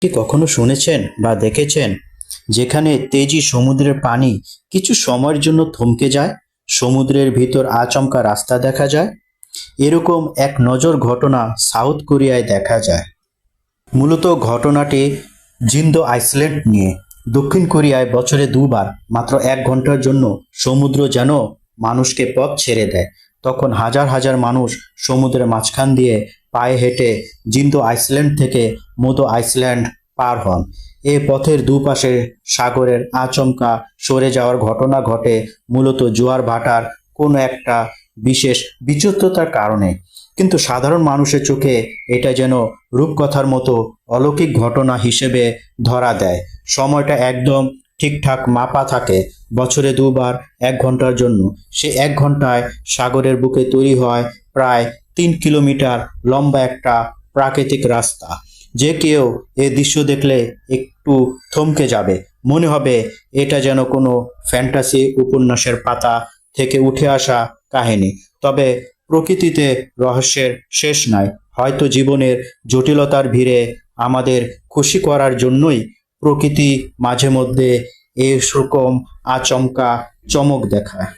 কি কখনো শুনেছেন বা দেখেছেন যেখানে তেজি সমুদ্রের পানি কিছু সময়ের জন্য থমকে যায়, সমুদ্রের ভিতর আচমকা রাস্তা দেখা যায়? এরকম এক নজর ঘটনা সাউথ কোরিয়ায় দেখা যায়। মূলত ঘটনাটি জিন্দো আইল্যান্ড নিয়ে। দক্ষিণ কোরিয়ায় বছরে দুবার মাত্র 1 ঘন্টার জন্য সমুদ্র যেন মানুষকে পথ ছেড়ে দেয়। তখন হাজার হাজার মানুষ সমুদ্রের মাঝখান দিয়ে পায়ে হেঁটে জিন্দো আইল্যান্ড থেকে মোদো আইল্যান্ড পার হন। এ পথের দুপাশে সাগরের আচমকা সরে যাওয়ার ঘটনা ঘটে মূলত জোয়ার ভাটার কোনো একটা বিশেষ বিচিত্রতার কারণে। কিন্তু সাধারণ মানুষের চোখে এটা যেন রূপকথার মতো অলৌকিক ঘটনা হিসেবে ধরা দেয়। সময়টা একদম ঠিকঠাক মাপা থাকে, বছরে দুবার 1 ঘন্টার জন্য। সে 1 ঘন্টায় সাগরের বুকে তৈরি হয় প্রায় 3 কিলোমিটার লম্বা একটা প্রাকৃতিক রাস্তা। যে কেউ এ দৃশ্য দেখলে একটু থমকে যাবে, মনে হবে এটা যেন কোনো ফ্যান্টাসি উপন্যাসের পাতা থেকে উঠে আসা কাহিনী। তবে প্রকৃতিতে রহস্যের শেষ নাই। হয়তো জীবনের জটিলতার ভিড়ে আমাদের খুশি করার জন্যই প্রকৃতি মাঝে মধ্যে এরকম আচমকা চমক দেখায়।